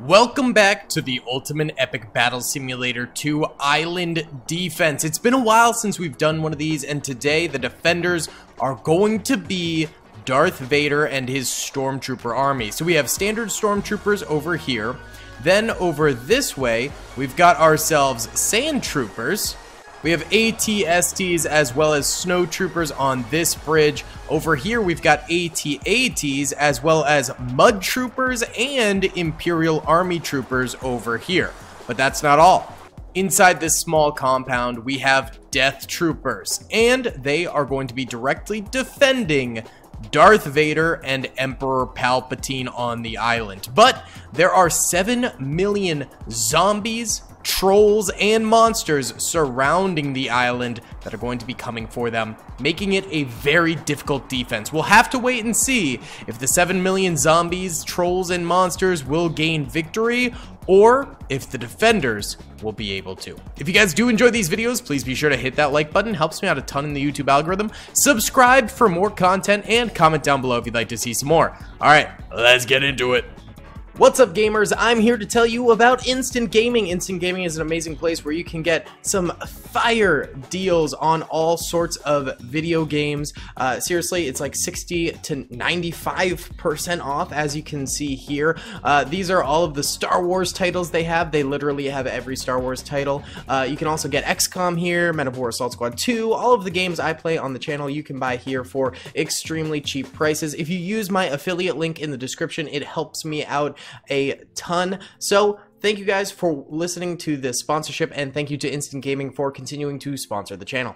Welcome back to the Ultimate Epic Battle Simulator 2 Island Defense. It's been a while since we've done one of these, and today the defenders are going to be Darth Vader and his Stormtrooper army. So we have standard Stormtroopers over here. Then over this way, we've got ourselves Sand Troopers. We have AT-STs as well as Snow Troopers on this bridge. Over here, we've got AT-ATs as well as Mud Troopers and Imperial Army Troopers over here. But that's not all. Inside this small compound, we have Death Troopers, and they are going to be directly defending Darth Vader and Emperor Palpatine on the island. But there are 7 million zombies, trolls, and monsters surrounding the island that are going to be coming for them, making it a very difficult defense. We'll have to wait and see if the 7 million zombies, trolls, and monsters will gain victory, or if the defenders will be able to. If you guys do enjoy these videos, please be sure to hit that like button. Helps me out a ton in the YouTube algorithm. Subscribe for more content, and comment down below if you'd like to see some more. All right, let's get into it. What's up, gamers? I'm here to tell you about Instant Gaming. Instant Gaming is an amazing place where you can get some fire deals on all sorts of video games. Seriously, it's like 60 to 95% off, as you can see here. These are all of the Star Wars titles they have. They literally have every Star Wars title. You can also get XCOM here, Men of War Assault Squad 2. All of the games I play on the channel you can buy here for extremely cheap prices. If you use my affiliate link in the description, it helps me out a ton. So thank you guys for listening to this sponsorship, and thank you to Instant Gaming for continuing to sponsor the channel.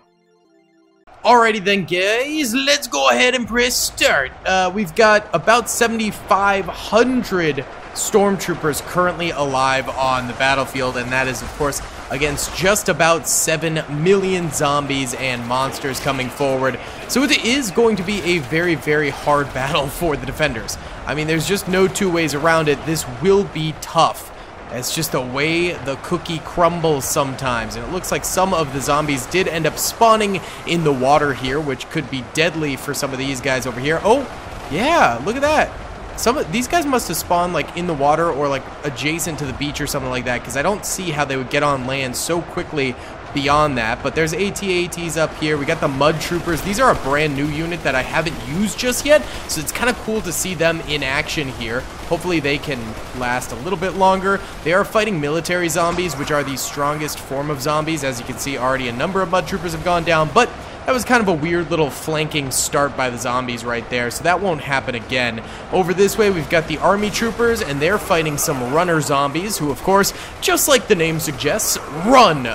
Alrighty then, guys, let's go ahead and press start. We've got about 7,500 Stormtroopers currently alive on the battlefield, and that is, of course, against just about 7 million zombies and monsters coming forward. So it is going to be a very, very hard battle for the defenders. I mean, there's just no two ways around it. This will be tough. It's just the way the cookie crumbles sometimes, and it looks like some of the zombies did end up spawning in the water here, which could be deadly for some of these guys over here. Oh, yeah, look at that. Some of these guys must have spawned like in the water or like adjacent to the beach or something like that, because I don't see how they would get on land so quickly beyond that. But there's AT-ATs up here. We got the Mud Troopers. These are a brand new unit that I haven't used just yet, so it's kind of cool to see them in action here. Hopefully they can last a little bit longer. They are fighting military zombies, which are the strongest form of zombies. As you can see, already a number of Mud Troopers have gone down, but that was kind of a weird little flanking start by the zombies right there, so that won't happen again. Over this way, we've got the Army Troopers, and they're fighting some runner zombies, who, of course, just like the name suggests, run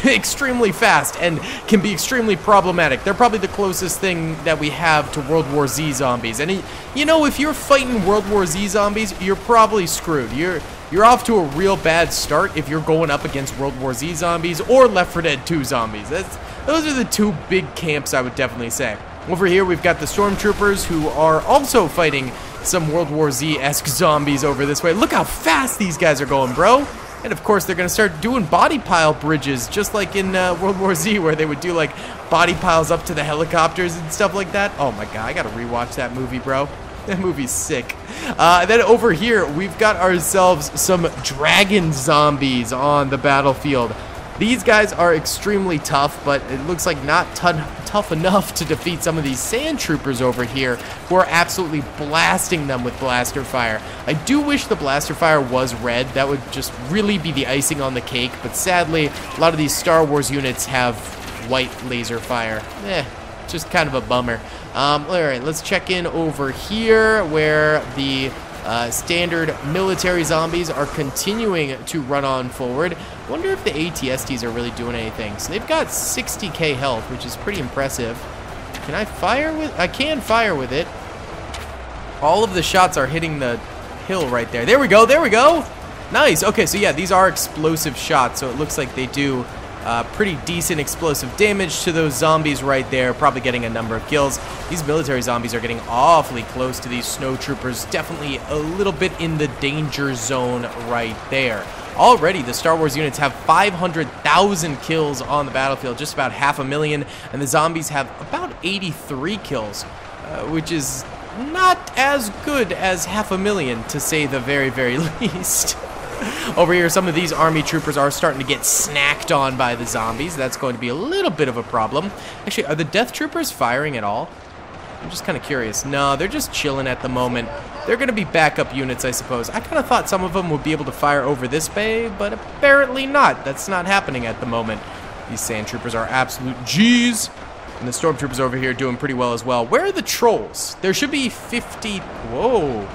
extremely fast and can be extremely problematic. They're probably the closest thing that we have to World War Z zombies. And, you know, if you're fighting World War Z zombies, you're probably screwed. You're off to a real bad start if you're going up against World War Z zombies or Left 4 Dead 2 zombies. Those are the two big camps, I would definitely say. Over here, we've got the Stormtroopers, who are also fighting some World War Z-esque zombies over this way. Look how fast these guys are going, bro. And of course, they're going to start doing body pile bridges, just like in World War Z, where they would do like body piles up to the helicopters and stuff like that. Oh my god, I gotta rewatch that movie, bro. That movie's sick. Then over here, we've got ourselves some dragon zombies on the battlefield. These guys are extremely tough, but it looks like not tough enough to defeat some of these Sand Troopers over here, who are absolutely blasting them with blaster fire. I do wish the blaster fire was red. That would just really be the icing on the cake, but sadly, a lot of these Star Wars units have white laser fire. Just kind of a bummer. Alright, let's check in over here, where the standard military zombies are continuing to run on forward. Wonder if the AT-STs are really doing anything. So they've got 60k health, which is pretty impressive. Can I fire with? I can fire with it. All of the shots are hitting the hill right there. There we go, there we go. Nice. Okay, so yeah, these are explosive shots, so it looks like they do pretty decent explosive damage to those zombies right there, probably getting a number of kills. These military zombies are getting awfully close to these Snow Troopers, definitely a little bit in the danger zone right there. Already, the Star Wars units have 500,000 kills on the battlefield, just about 500,000, and the zombies have about 83 kills, which is not as good as 500,000, to say the very, very least. Over here, some of these army troopers are starting to get snacked on by the zombies. That's going to be a little bit of a problem. Actually, are the death troopers firing at all? I'm just kind of curious. No, they're just chilling at the moment. They're going to be backup units, I suppose. I kind of thought some of them would be able to fire over this bay, but apparently not. That's not happening at the moment. These sand troopers are absolute G's. And the stormtroopers over here doing pretty well as well. Where are the trolls? There should be 50... Whoa.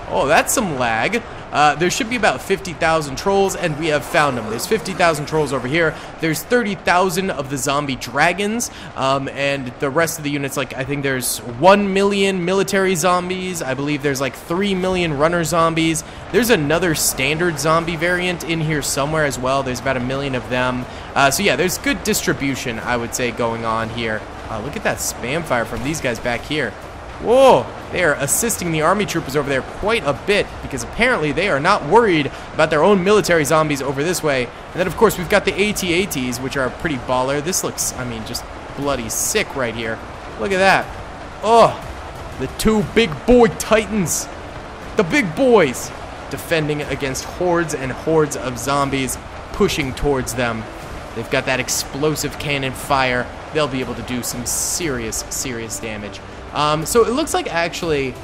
Oh, that's some lag. There should be about 50,000 trolls, and we have found them. There's 50,000 trolls over here. There's 30,000 of the zombie dragons, and the rest of the units, like, I think there's 1 million military zombies. I believe there's like 3 million runner zombies. There's another standard zombie variant in here somewhere as well. There's about 1 million of them. So yeah, there's good distribution, I would say, going on here. Look at that spam fire from these guys back here. Whoa, they are assisting the army troopers over there quite a bit because apparently they are not worried about their own military zombies over this way. And then, of course, we've got the AT-ATs, which are pretty baller. This looks, I mean, just bloody sick right here. Look at that. Oh, the two big boy titans. The big boys defending against hordes and hordes of zombies pushing towards them. They've got that explosive cannon fire. They'll be able to do some serious, serious damage. So it looks like actually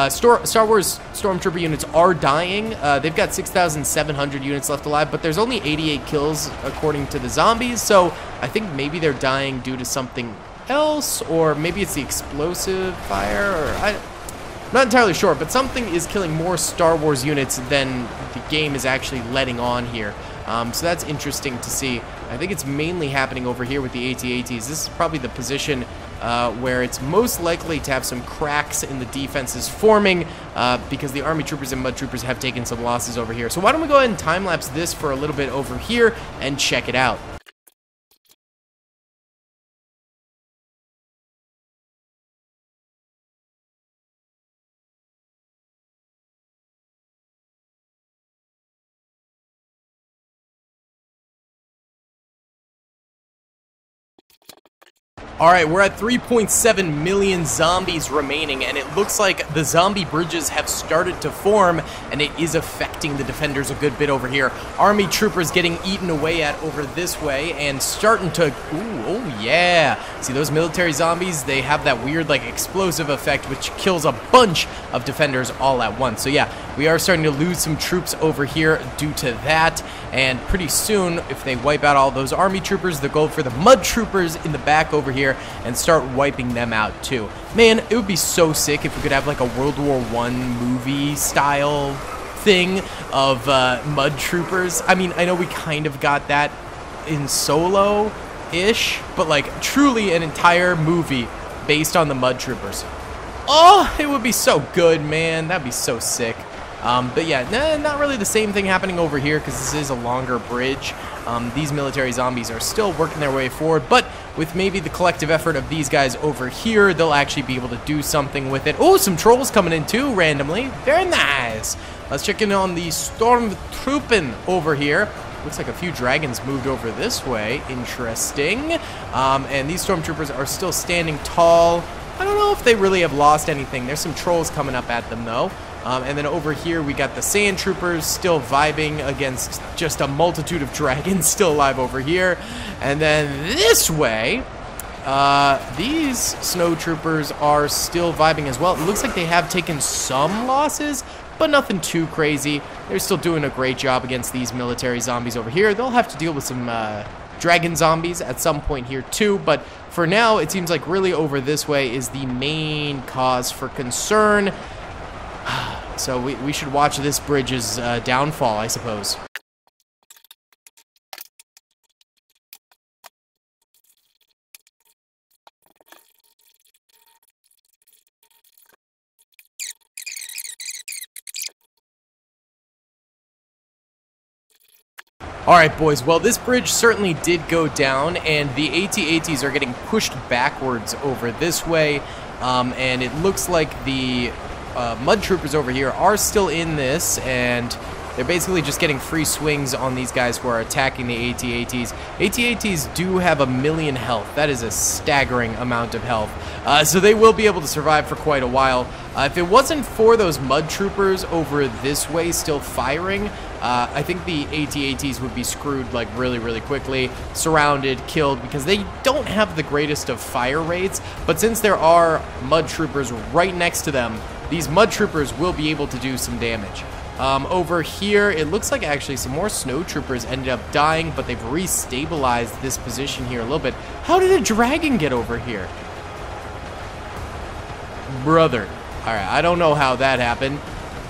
Star Wars Stormtrooper units are dying. They've got 6,700 units left alive, but there's only 88 kills according to the zombies. So I think maybe they're dying due to something else, or maybe it's the explosive fire, or I'm not entirely sure, but something is killing more Star Wars units than the game is actually letting on here. So that's interesting to see. I think it's mainly happening over here with the AT-ATs. This is probably the position where it's most likely to have some cracks in the defenses forming because the army troopers and mud troopers have taken some losses over here. So why don't we go ahead and time-lapse this for a little bit over here and check it out. Alright, we're at 3.7 million zombies remaining, and it looks like the zombie bridges have started to form, and it is affecting the defenders a good bit over here. Army troopers getting eaten away at over this way, and starting to... Ooh, oh yeah! See, those military zombies, they have that weird, like, explosive effect, which kills a bunch of defenders all at once. So yeah, we are starting to lose some troops over here due to that, and pretty soon, if they wipe out all those army troopers, they'll go for the mud troopers in the back over here and start wiping them out too. Man, it would be so sick if we could have like a World War I movie style thing of mud troopers. I mean, I know we kind of got that in Solo-ish, but like truly an entire movie based on the mud troopers. Oh, it would be so good, man. That'd be so sick. But yeah, not really the same thing happening over here because this is a longer bridge. These military zombies are still working their way forward, but with maybe the collective effort of these guys over here, they'll actually be able to do something with it. Oh, some trolls coming in too, randomly. Very nice. Let's check in on the Stormtrooper over here. Looks like a few dragons moved over this way. Interesting. And these Stormtroopers are still standing tall. I don't know if they really have lost anything. There's some trolls coming up at them, though. And then over here, we got the Sand Troopers still vibing against just a multitude of dragons still alive over here. And then this way, these Snow Troopers are still vibing as well. It looks like they have taken some losses, but nothing too crazy. They're still doing a great job against these military zombies over here. They'll have to deal with some dragon zombies at some point here too, but for now, it seems like really over this way is the main cause for concern. So we should watch this bridge's downfall, I suppose. Alright boys, well this bridge certainly did go down, and the AT-ATs are getting pushed backwards over this way, and it looks like the mud troopers over here are still in this, and They're basically just getting free swings on these guys who are attacking the AT-ATs. AT-ATs do have 1,000,000 health. That is a staggering amount of health. So they will be able to survive for quite a while. If it wasn't for those mud troopers over this way still firing, I think the AT-ATs would be screwed like really, really quickly, surrounded, killed, because they don't have the greatest of fire rates. But since there are mud troopers right next to them, these mud troopers will be able to do some damage. Over here, it looks like actually some more snow troopers ended up dying, but they've restabilized this position here a little bit. How did a dragon get over here? Brother. Alright, I don't know how that happened.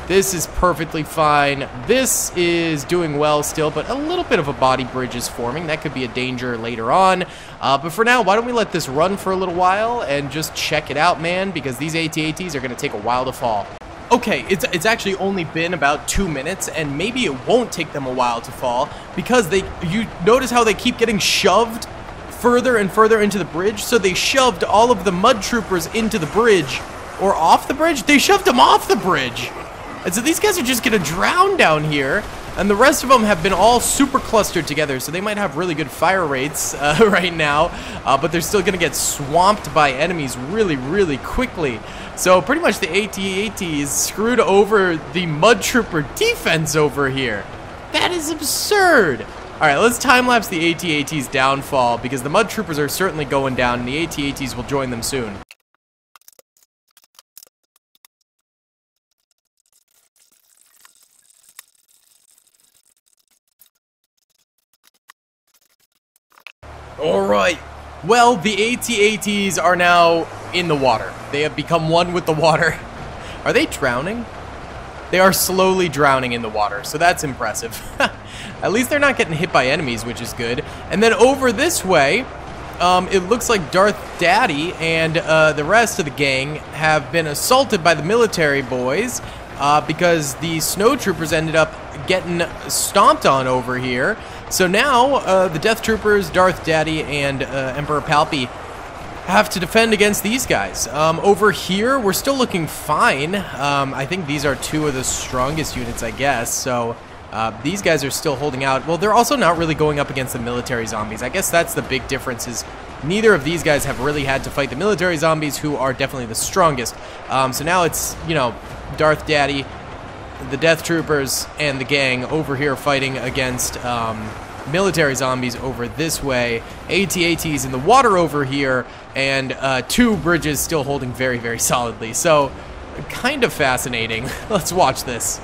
This is perfectly fine. This is doing well still, but a little bit of a body bridge is forming. That could be a danger later on. But for now, why don't we let this run for a little while and just check it out, man, because these AT-ATs are going to take a while to fall. Okay, it's actually only been about 2 minutes, and maybe it won't take them a while to fall, because you notice how they keep getting shoved further and further into the bridge? So they shoved all of the mud troopers into the bridge, or off the bridge? They shoved them off the bridge! And so these guys are just gonna drown down here, and the rest of them have been all super clustered together, so they might have really good fire rates right now, but they're still gonna get swamped by enemies really, really quickly. So pretty much the AT-ATs screwed over the mud trooper defense over here. That is absurd. Alright, let's time-lapse the AT-ATs downfall, because the mud troopers are certainly going down, and the AT-ATs will join them soon. Alright, well, the AT-ATs are now in the water. They have become one with the water. Are they drowning? They are slowly drowning in the water, so that's impressive. At least they're not getting hit by enemies, which is good. And then over this way, it looks like Darth Daddy and the rest of the gang have been assaulted by the military boys because the snow troopers ended up getting stomped on over here. So now, the Death Troopers, Darth Daddy, and Emperor Palpy have to defend against these guys. Over here, we're still looking fine. I think these are two of the strongest units, I guess. So, these guys are still holding out. Well, they're also not really going up against the military zombies. I guess that's the big difference, is neither of these guys have really had to fight the military zombies, who are definitely the strongest. So now it's, you know, Darth Daddy, the Death Troopers, and the gang over here fighting against military zombies over this way. AT-ATs in the water over here, and two bridges still holding very, very solidly. So, kind of fascinating. Let's watch this.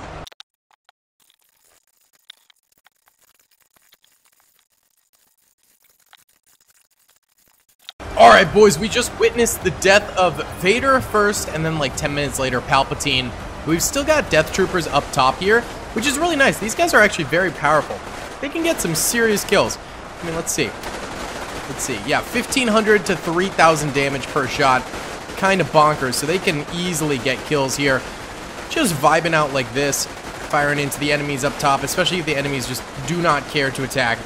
Alright, boys, we just witnessed the death of Vader first, and then like 10 minutes later, Palpatine. We've still got Death Troopers up top here, which is really nice. These guys are actually very powerful. They can get some serious kills. I mean, let's see. Let's see. Yeah, 1,500 to 3,000 damage per shot. Kind of bonkers, so they can easily get kills here. Just vibing out like this, firing into the enemies up top, especially if the enemies just do not care to attack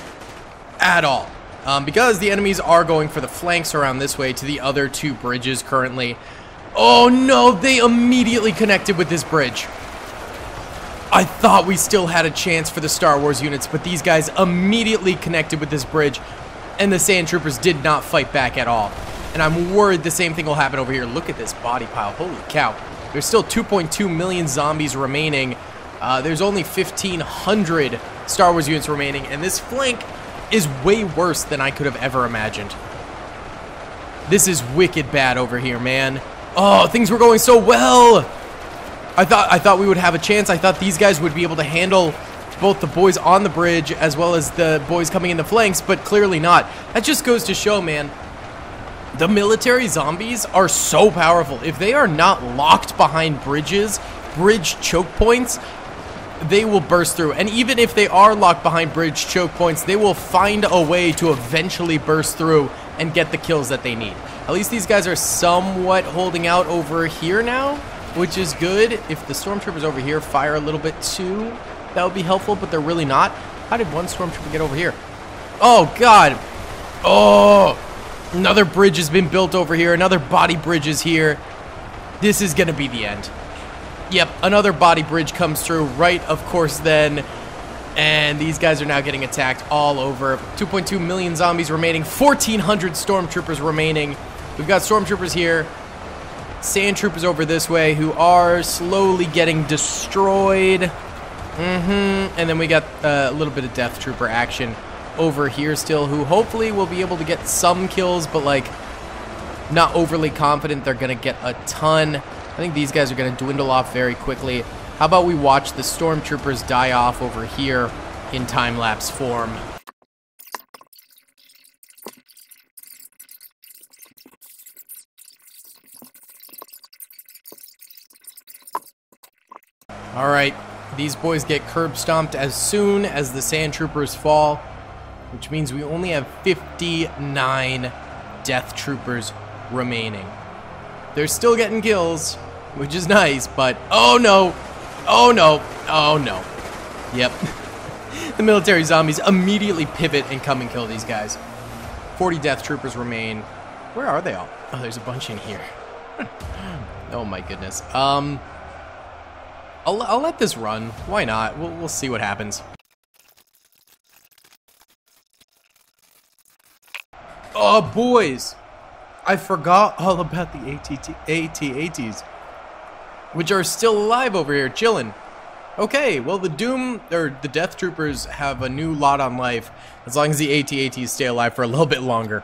at all. Because the enemies are going for the flanks around this way to the other two bridges currently. Oh no, they immediately connected with this bridge. I thought we still had a chance for the Star Wars units, but these guys immediately connected with this bridge, and the Sand Troopers did not fight back at all. And I'm worried the same thing will happen over here. Look at this body pile. Holy cow. There's still 2.2 million zombies remaining. There's only 1,500 Star Wars units remaining, and this flank is way worse than I could have ever imagined. This is wicked bad over here, man. Oh, things were going so well. I thought we would have a chance. I thought these guys would be able to handle both the boys on the bridge as well as the boys coming in the flanks, but clearly not. That just goes to show, man, the military zombies are so powerful. If they are not locked behind bridges, bridge choke points, they will burst through. And even if they are locked behind bridge choke points, they will find a way to eventually burst through and get the kills that they need. At least these guys are somewhat holding out over here now, which is good. If the Stormtroopers over here fire a little bit too, that would be helpful, but they're really not. How did one Stormtrooper get over here? Oh, God. Oh, another bridge has been built over here. Another body bridge is here. This is going to be the end. Yep, another body bridge comes through right, of course, then. And these guys are now getting attacked all over. 2.2 million zombies remaining. 1,400 stormtroopers remaining. We've got stormtroopers here. Sand troopers over this way who are slowly getting destroyed. And then we got a little bit of death trooper action over here still, who hopefully will be able to get some kills, but like not overly confident they're going to get a ton. I think these guys are going to dwindle off very quickly. How about we watch the stormtroopers die off over here in time-lapse form? All right, these boys get curb stomped as soon as the sand troopers fall, which means we only have 59 death troopers remaining. They're still getting kills, which is nice, but oh no, oh no, oh no. Yep. The military zombies immediately pivot and come and kill these guys. 40 death troopers remain. Where are they all? Oh, there's a bunch in here. Oh my goodness. I'll let this run. Why not? We'll see what happens. Oh, boys. I forgot all about the AT-ATs, which are still alive over here, chilling. Okay, well, the Death Troopers have a new lot on life, as long as the AT-ATs stay alive for a little bit longer.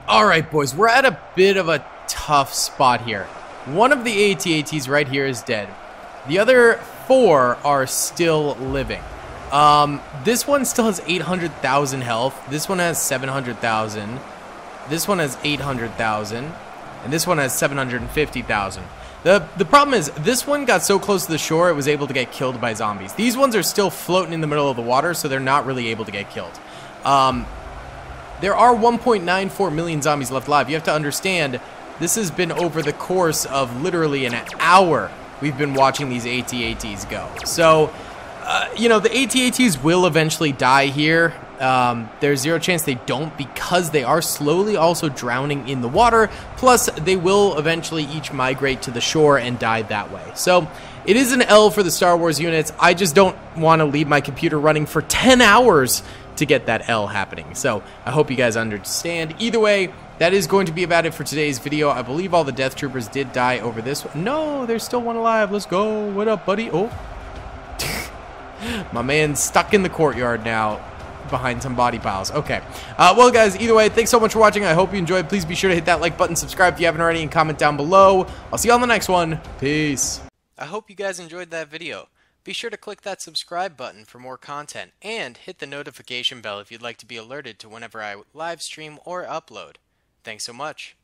Alright, boys, we're at a bit of a tough spot here. One of the AT-ATs right here is dead. The other 4 are still living. This one still has 800,000 health. This one has 700,000. This one has 800,000. And this one has 750,000. The problem is, this one got so close to the shore, it was able to get killed by zombies. These ones are still floating in the middle of the water, so they're not really able to get killed. There are 1.94 million zombies left alive. You have to understand, this has been over the course of literally an hour we've been watching these AT-ATs go. So, you know, the AT-ATs will eventually die here. There's zero chance they don't, because they are slowly also drowning in the water. Plus, they will eventually each migrate to the shore and die that way. So, it is an L for the Star Wars units. I just don't want to leave my computer running for 10 hours to get that L happening. So I hope you guys understand. Either way, that is going to be about it for today's video. I believe all the death troopers did die over this one. No, there's still one alive. Let's go. What up, buddy? Oh. My man's stuck in the courtyard now behind some body piles. Okay. Well, guys, either way, thanks so much for watching. I hope you enjoyed. Please be sure to hit that like button, subscribe if you haven't already, and comment down below. I'll see you on the next one. Peace. I hope you guys enjoyed that video. Be sure to click that subscribe button for more content, and hit the notification bell if you'd like to be alerted to whenever I live stream or upload. Thanks so much.